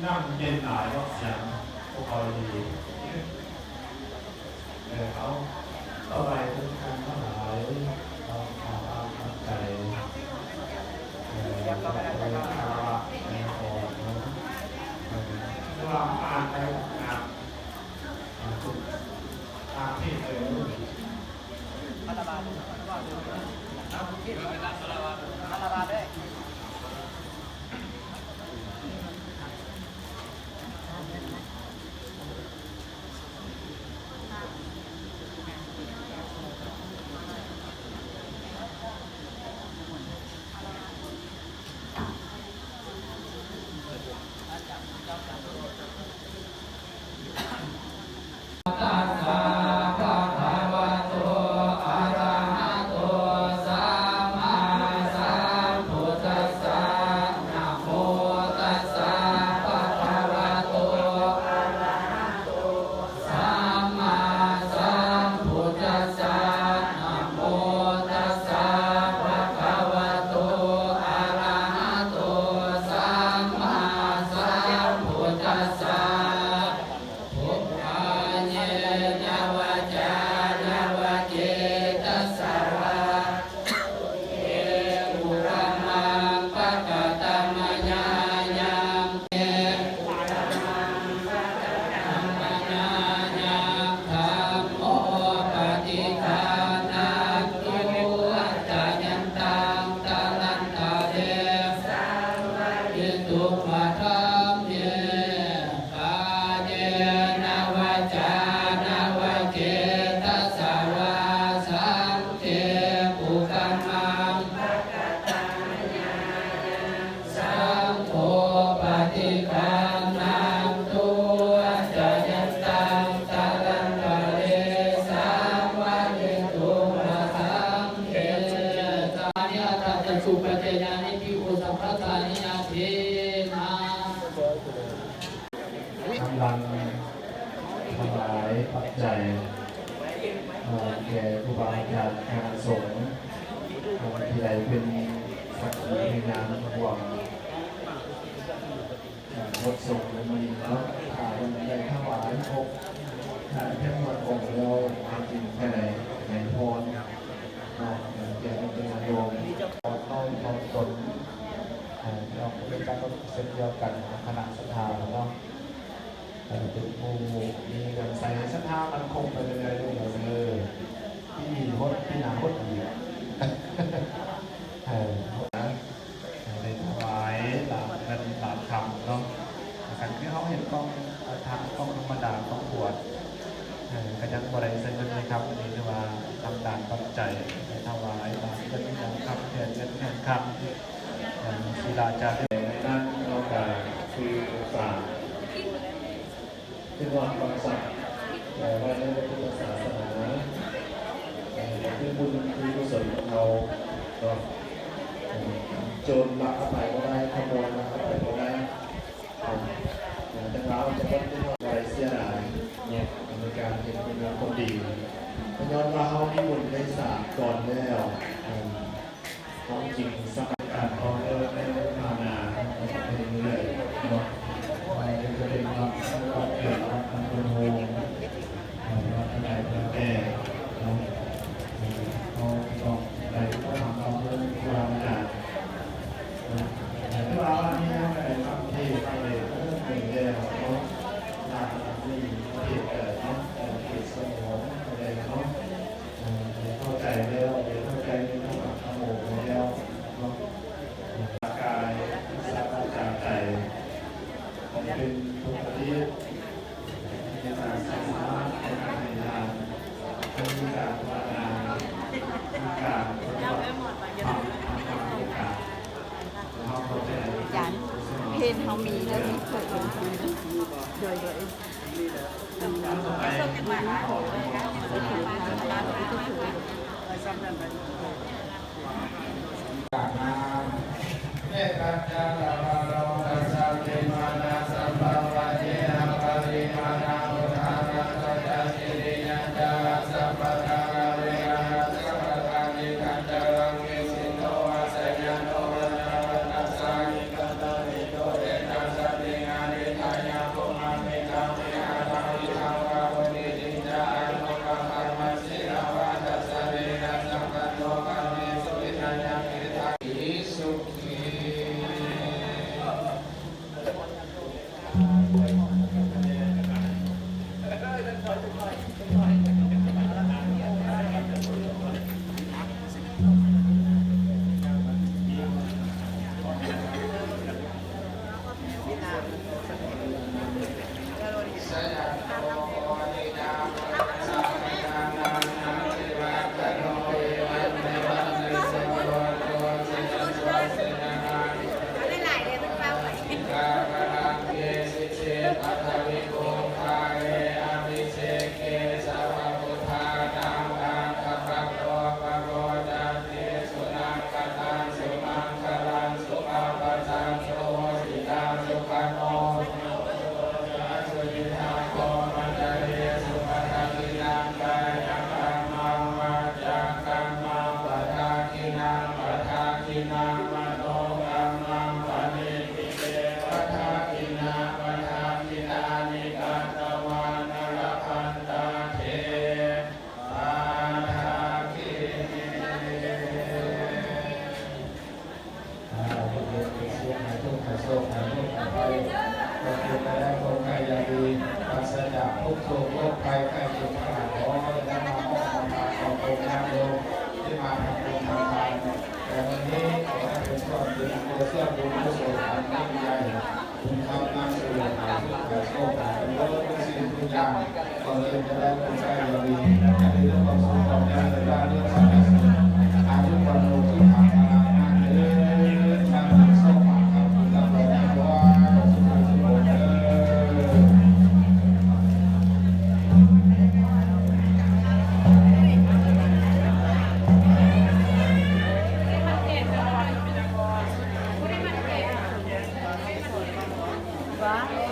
นั่งเย็นหน่ายก็เสียงพวกเราดีเขาต่อไปทุกคนทั้งหลายเราขอตั้งใจเราไปภาวะในคอเราอ่านไปอ่านทุกทางที่เจออัลบาด้วยสุปเจยานิพิโอสัพพะทานิยาเทนะกำลังถวายปัจจัยแก่ครูบาอาจารย์คณะสงฆ์ที่ใดเป็นสักขีพยานห่วงงดส่งมีแล้วข่าววันใดถวายพบเพียงวันองค์เราจริงแค่ไหนในพรแก่เป็นโยมเข้าท้องตนเราเป็นการเส้นเดียวกันคณะศรัทธาแล้วก็เป็นผู้มีเงินใส่ศรัทธามันคงไปเรื่อยๆด้วยที่หดที่หนาหดอีกในถวายตามเงินตามคำเนาะการที่เขาเห็นกล้องทางกล้องธรรมดากล้องปวดก็ยังบริสุทธิ์เลยครับนี่คือว่าทำการปัจจัยในถวายตามเงินของคำเทียนเงินแห่งคำศิลาจารึกนั่นนอกจากคือศาสตร์เป็นวันประสัตแต่ว่าในพระพุทธศาสนาคือบุญคือกุศลของเราโจรลักเข้าไปก็ได้ขโมยลักเข้าไปก็ได้แต่เราจะต้องที่เราไปเสียดายเนี่ยในการเป็นคนดีย้อนว่าเขาที่บุญได้สามก่อนแล้วเขาจริงสักการเขาได้มานาไปเรื่อยๆเนาะจะเป็นความเกิดความเป็นโฮมว่าอะไรเป็นแก่เขาต้องได้ทำเอาเรื่องความงานแต่ที่ว่าวันนี้อะไรทำที่อะไรก็เรื่องหนึ่งเดียวเขาทำนี่เกิดเขาเกิดสมองอะไรเขาเข้าใจแล้วเข้าใจในเรื่องของโมแล้วกายสาจากใจเป็นทุกข์ที่มีการสามารถในการในทางมีการภาวนามีการทำโอกาสเขาเข้าใจเพนเขามีแล้วมีเกิดเป็นโดยส่งกันมาของการเงินการเงินเนตัจจาระวะโรตัสสะเทมานาสัมภวะเทนะปริมาณาอุทานะสัจจะสิริยัญจาสัพพะทาเวนะสัพพะทานิกัจจรังเกสิโนอาสยโนนะตัสสะนิกัตติโตเอตัสสะติงานิธร โศกโรคภัยไข้เจ็บขนาดขอได้มาขอมาขอบคุณญาติโยมที่มาทำบุญทำทานแต่วันนี้ขอให้เป็นส่วนบุญตัวเสื้อบุญกุศลอันยิ่งใหญ่คุณทำนำสู่หาสุขหาโชคหาเป็นเรื่องทุกสิ่งทุกอย่างก่อนเลยจะได้เป็นใจเราดีจะได้เรื่องความสุขความเจริญเรื่องสรรเสริญอายุวันโลที่ผ่านมาเดินทางสมหวังครับเราไปได้ว่าสุขสุขเดิน ว่า